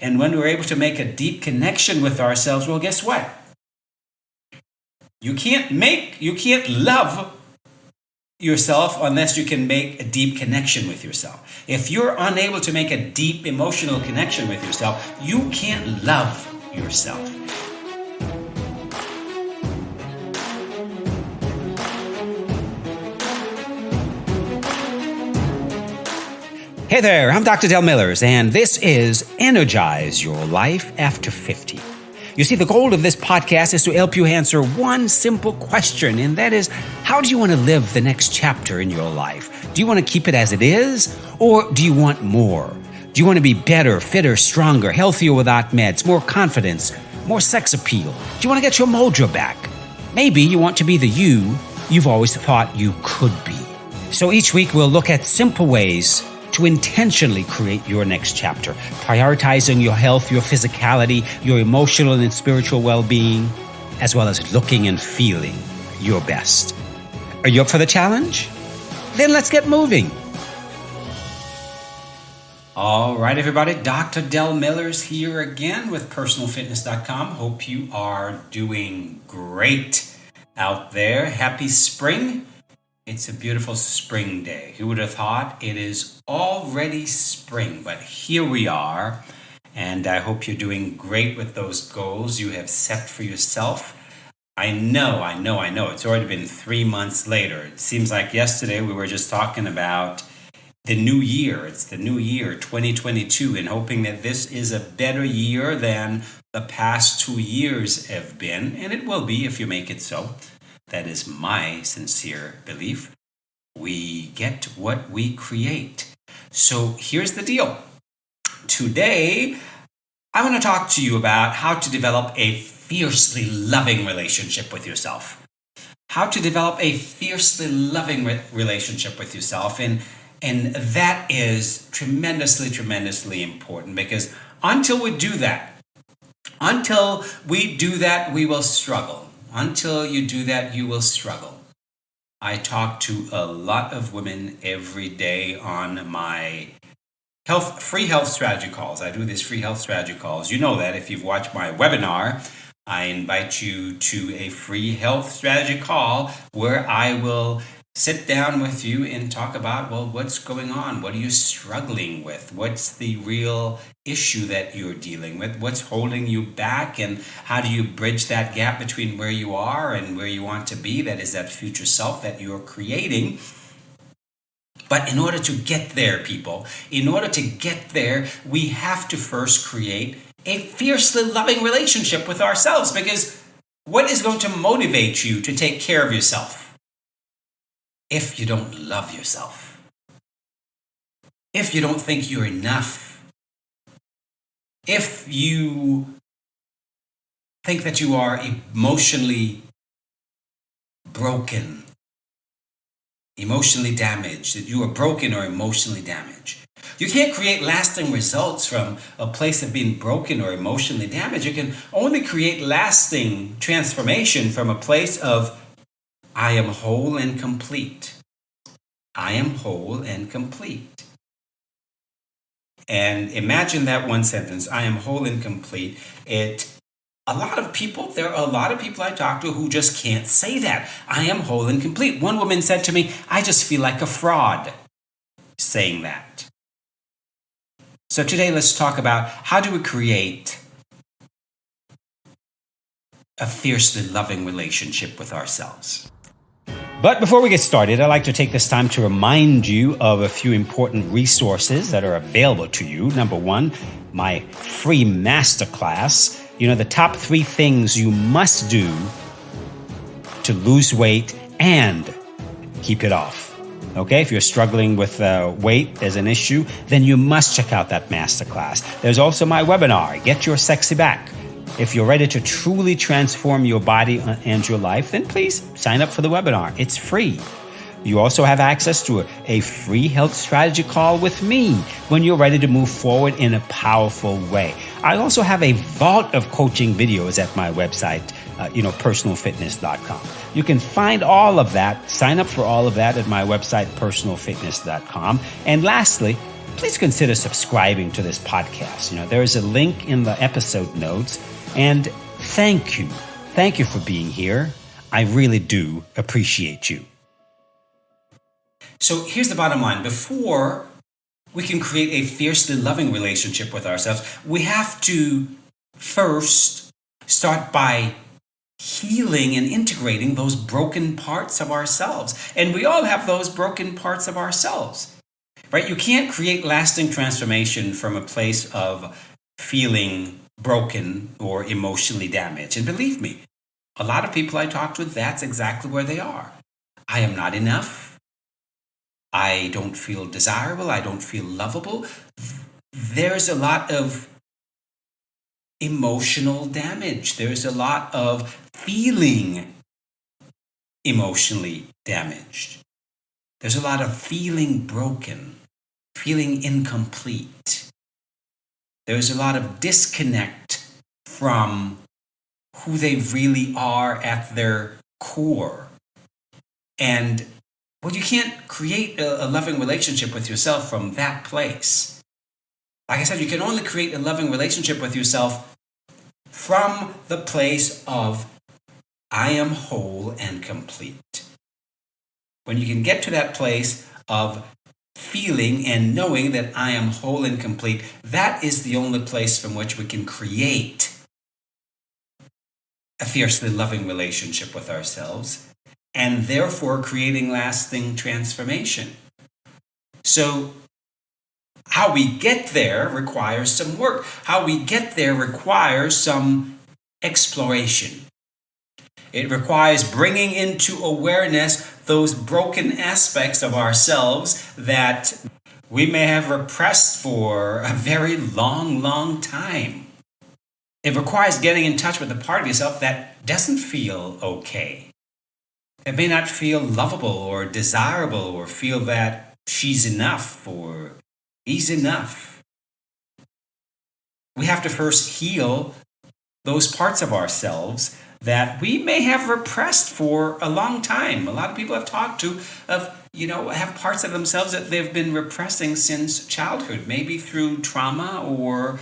And when we're able to make a deep connection with ourselves, well, guess what? You can't love yourself unless you can make a deep connection with yourself. If you're unable to make a deep emotional connection with yourself, you can't love yourself. Hey there, I'm Dr. Del Millers, and this is Energize Your Life After 50. You see, the goal of this podcast is to help you answer one simple question, and that is, how do you want to live the next chapter in your life? Do you want to keep it as it is, or do you want more? Do you want to be better, fitter, stronger, healthier without meds, more confidence, more sex appeal? Do you want to get your mojo back? Maybe you want to be the you you've always thought you could be. So each week we'll look at simple ways to intentionally create your next chapter, prioritizing your health, your physicality, your emotional and spiritual well-being, as well as looking and feeling your best. Are you up for the challenge? Then let's get moving. All right, everybody, Dr. Del Millers here again with personalfitness.com. Hope you are doing great out there. Happy spring. It's a beautiful spring day. Who would have thought? It is already spring, but here we are. And I hope you're doing great with those goals you have set for yourself. I know. It's already been 3 months later. It seems like yesterday we were just talking about the new year. It's the new year, 2022, and hoping that this is a better year than the past 2 years have been. And it will be if you make it so. That is my sincere belief. We get what we create. So here's the deal. Today, I want to talk to you about how to develop a fiercely loving relationship with yourself. How to develop a fiercely loving relationship with yourself. And that is tremendously important, because until we do that, we will struggle. Until you do that, you will struggle. I talk to a lot of women every day on my free health strategy calls. I do these free health strategy calls. You know that if you've watched my webinar, I invite you to a free health strategy call where I will sit down with you and talk about, well, what's going on? What are you struggling with? What's the real issue that you're dealing with? What's holding you back? And how do you bridge that gap between where you are and where you want to be? That is that future self that you're creating. But in order to get there, people, we have to first create a fiercely loving relationship with ourselves. Because what is going to motivate you to take care of yourself if you don't love yourself? If you don't think you're enough? If you think that you are emotionally broken, emotionally damaged, that you are broken or emotionally damaged. You can't create lasting results from a place of being broken or emotionally damaged. You can only create lasting transformation from a place of, I am whole and complete. I am whole and complete. And imagine that one sentence, I am whole and complete. There are a lot of people I talk to who just can't say that. I am whole and complete. One woman said to me, I just feel like a fraud saying that. So today let's talk about how do we create a fiercely loving relationship with ourselves. But before we get started, I'd like to take this time to remind you of a few important resources that are available to you. Number one, my free masterclass. The top 3 things you must do to lose weight and keep it off. Okay, if you're struggling with weight as an issue, then you must check out that masterclass. There's also my webinar, Get Your Sexy Back. If you're ready to truly transform your body and your life, then please sign up for the webinar. It's free. You also have access to a free health strategy call with me when you're ready to move forward in a powerful way. I also have a vault of coaching videos at my website, personalfitness.com. You can find all of that, sign up for all of that at my website, personalfitness.com. And lastly, please consider subscribing to this podcast. There is a link in the episode notes. And thank you. Thank you for being here. I really do appreciate you. So here's the bottom line. Before we can create a fiercely loving relationship with ourselves, we have to first start by healing and integrating those broken parts of ourselves. And we all have those broken parts of ourselves, right? You can't create lasting transformation from a place of feeling broken or emotionally damaged. And believe me, a lot of people I talked with, that's exactly where they are. I am not enough. I don't feel desirable. I don't feel lovable. There's a lot of emotional damage. There's a lot of feeling emotionally damaged. There's a lot of feeling broken, feeling incomplete. There's a lot of disconnect from who they really are at their core. And you can't create a loving relationship with yourself from that place. Like I said, you can only create a loving relationship with yourself from the place of I am whole and complete. When you can get to that place of feeling and knowing that I am whole and complete, that is the only place from which we can create a fiercely loving relationship with ourselves, and therefore creating lasting transformation. So how we get there requires some work. How we get there requires some exploration. It requires bringing into awareness those broken aspects of ourselves that we may have repressed for a very long, long time. It requires getting in touch with the part of yourself that doesn't feel okay. It may not feel lovable or desirable or feel that she's enough or he's enough. We have to first heal those parts of ourselves that we may have repressed for a long time. A lot of people I've talked to have parts of themselves that they've been repressing since childhood, maybe through trauma or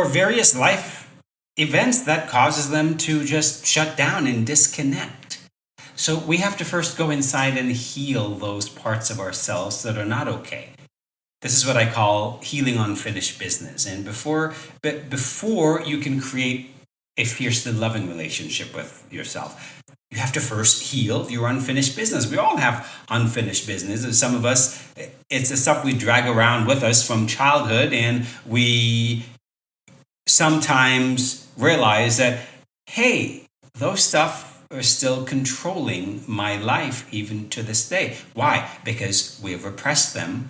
various life events that causes them to just shut down and disconnect. So we have to first go inside and heal those parts of ourselves that are not okay. This is what I call healing unfinished business. And before you can create a fiercely loving relationship with yourself, you have to first heal your unfinished business. We all have unfinished business. And some of us, it's the stuff we drag around with us from childhood, and we sometimes realize that, hey, those stuff are still controlling my life even to this day. Why? Because we have repressed them,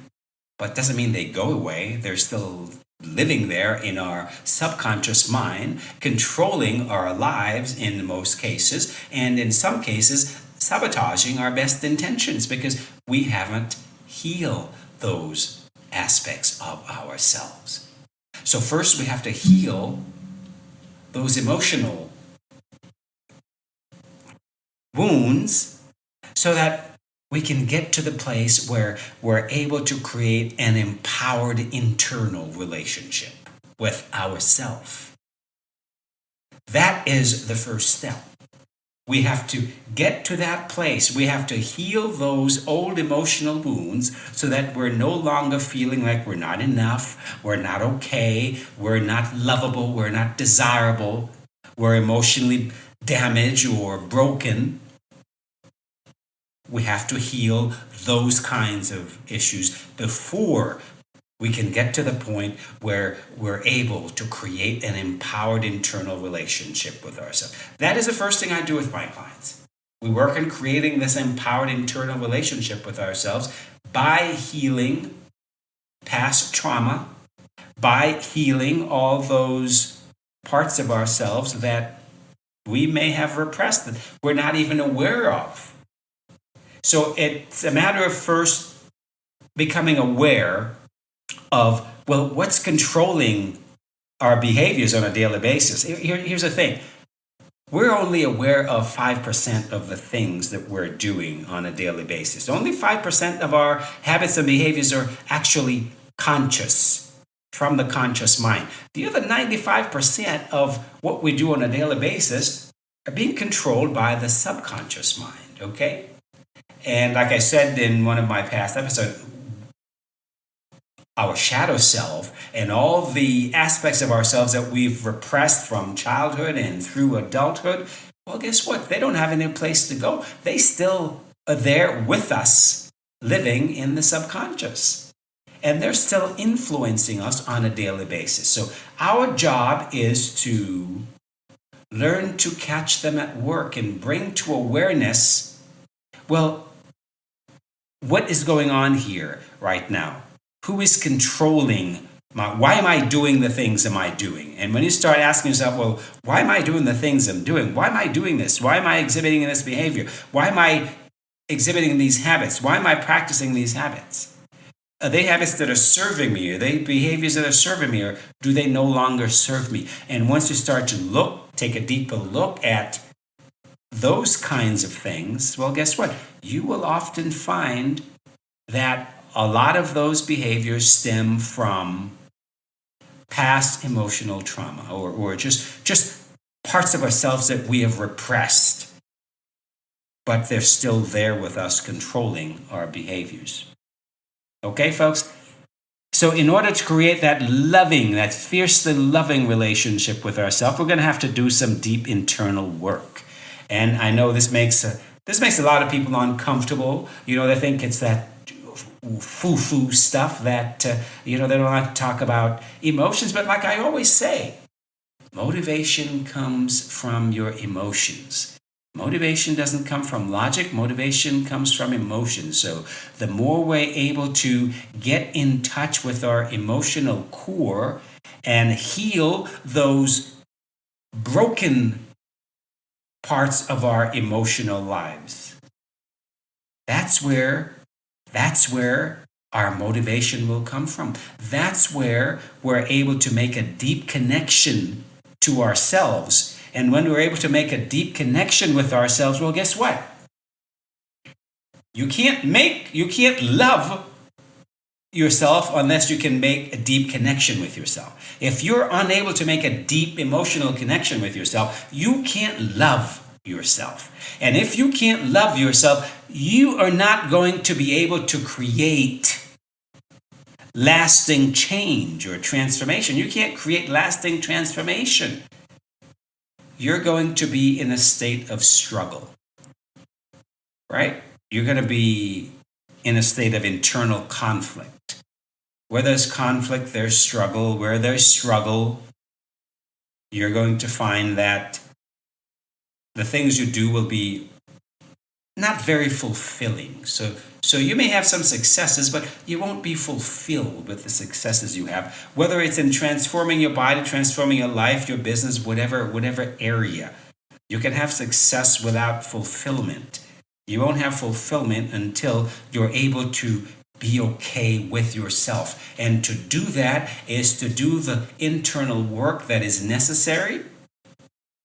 but doesn't mean they go away. They're still living there in our subconscious mind, controlling our lives in most cases, and in some cases, sabotaging our best intentions because we haven't healed those aspects of ourselves. So first we have to heal those emotional wounds so that we can get to the place where we're able to create an empowered internal relationship with ourselves. That is the first step. We have to get to that place. We have to heal those old emotional wounds so that we're no longer feeling like we're not enough, we're not okay, we're not lovable, we're not desirable, we're emotionally damaged or broken. We have to heal those kinds of issues before we can get to the point where we're able to create an empowered internal relationship with ourselves. That is the first thing I do with my clients. We work on creating this empowered internal relationship with ourselves by healing past trauma, by healing all those parts of ourselves that we may have repressed, that we're not even aware of. So it's a matter of first becoming aware of, well, what's controlling our behaviors on a daily basis. Here's the thing. we're only aware of 5% of the things that we're doing on a daily basis. Only 5% of our habits and behaviors are actually conscious from the conscious mind. The other 95% of what we do on a daily basis are being controlled by the subconscious mind, okay? And like I said in one of my past episodes, our shadow self and all the aspects of ourselves that we've repressed from childhood and through adulthood, well, guess what? They don't have any place to go. They still are there with us, living in the subconscious. And they're still influencing us on a daily basis. So our job is to learn to catch them at work and bring to awareness, well, what is going on here right now? Who is controlling why am I doing the things am I doing? And when you start asking yourself, well, why am I doing the things I'm doing? Why am I doing this? Why am I exhibiting this behavior? Why am I exhibiting these habits? Why am I practicing these habits? Are they habits that are serving me? Are they behaviors that are serving me? Or do they no longer serve me? And once you start to take a deeper look at those kinds of things, well, guess what? You will often find that a lot of those behaviors stem from past emotional trauma or just parts of ourselves that we have repressed, but they're still there with us controlling our behaviors. Okay, folks? So in order to create that fiercely loving relationship with ourselves, we're going to have to do some deep internal work. And I know this makes a lot of people uncomfortable. They think it's that foo-foo stuff that, they don't like to talk about emotions. But like I always say, motivation comes from your emotions. Motivation doesn't come from logic. Motivation comes from emotion. So the more we're able to get in touch with our emotional core and heal those broken parts of our emotional lives, that's where our motivation will come from. That's where we're able to make a deep connection to ourselves. And when we're able to make a deep connection with ourselves, well, guess what? You can't love yourself unless you can make a deep connection with yourself. If you're unable to make a deep emotional connection with yourself, you can't love yourself. And if you can't love yourself, you are not going to be able to create lasting change or transformation. You can't create lasting transformation. You're going to be in a state of struggle, right? You're going to be in a state of internal conflict. Where there's conflict, there's struggle. Where there's struggle, you're going to find that the things you do will be not very fulfilling. So you may have some successes, but you won't be fulfilled with the successes you have, whether it's in transforming your body, transforming your life, your business, whatever area. You can have success without fulfillment. You won't have fulfillment until you're able to be okay with yourself. And to do that is to do the internal work that is necessary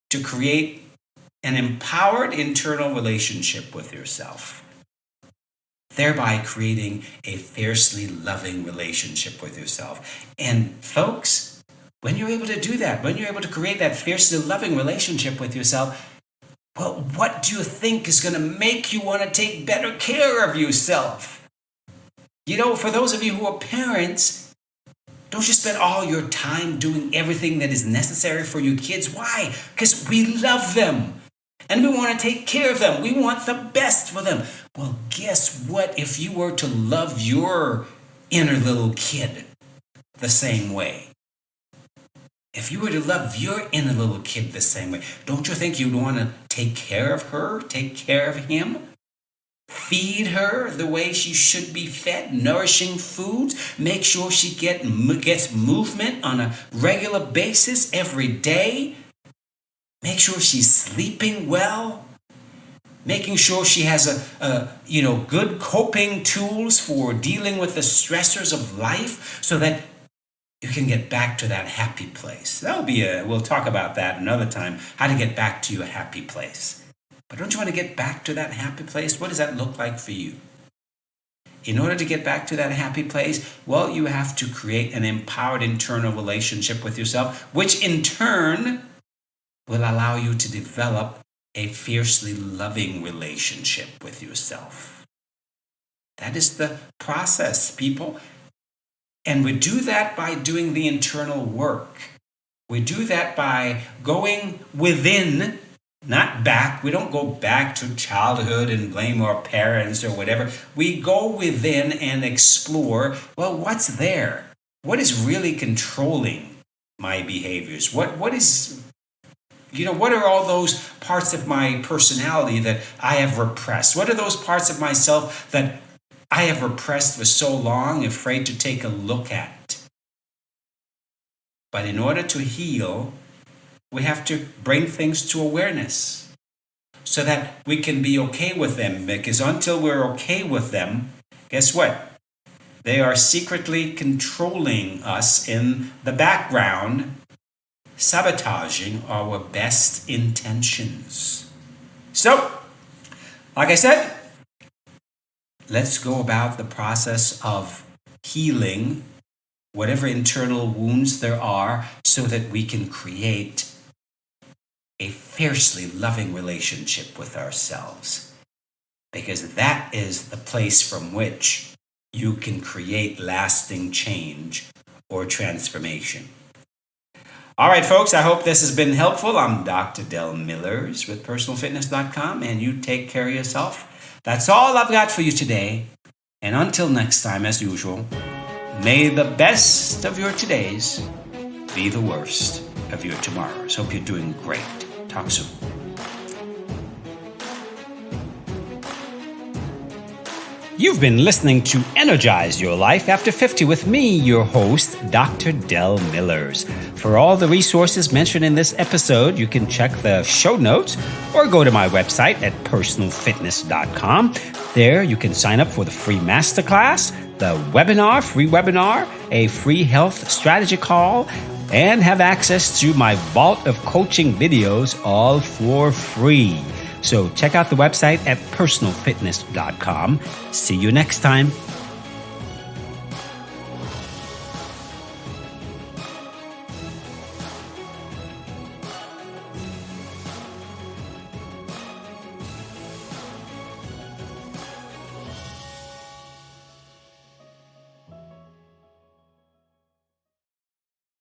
to create an empowered internal relationship with yourself, thereby creating a fiercely loving relationship with yourself. And folks, when you're able to do that, when you're able to create that fiercely loving relationship with yourself, well, what do you think is going to make you want to take better care of yourself? For those of you who are parents, don't you spend all your time doing everything that is necessary for your kids. Why? Because we love them. And we want to take care of them. We want the best for them. Well, guess what? If you were to love your inner little kid the same way, if you were to love your inner little kid the same way, don't you think you'd want to take care of her, take care of him? Feed her the way she should be fed, nourishing foods. Make sure she gets movement on a regular basis every day. Make sure she's sleeping well. Making sure she has good coping tools for dealing with the stressors of life, so that you can get back to that happy place. We'll talk about that another time, how to get back to your happy place. But don't you want to get back to that happy place? What does that look like for you? In order to get back to that happy place, well, you have to create an empowered internal relationship with yourself, which in turn will allow you to develop a fiercely loving relationship with yourself. That is the process, people. And we do that by doing the internal work. We do that by going within, not back. We don't go back to childhood and blame our parents or whatever. We go within and explore, well, what's there? What is really controlling my behaviors? What are all those parts of my personality that I have repressed? What are those parts of myself that I have repressed for so long, afraid to take a look at? But in order to heal, we have to bring things to awareness so that we can be okay with them. Because until we're okay with them, guess what? They are secretly controlling us in the background, sabotaging our best intentions. So, like I said, let's go about the process of healing whatever internal wounds there are so that we can create a fiercely loving relationship with ourselves. Because that is the place from which you can create lasting change or transformation. All right, folks, I hope this has been helpful. I'm Dr. Del Millers with personalfitness.com, and you take care of yourself. That's all I've got for you today. And until next time, as usual, may the best of your todays be the worst of your tomorrows. Hope you're doing great. Talk soon. You've been listening to Energize Your Life After 50 with me, your host, Dr. Del Millers. For all the resources mentioned in this episode, you can check the show notes or go to my website at personalfitness.com. There you can sign up for the free masterclass, the free webinar, a free health strategy call, and have access to my vault of coaching videos, all for free. So check out the website at personalfitness.com. See you next time.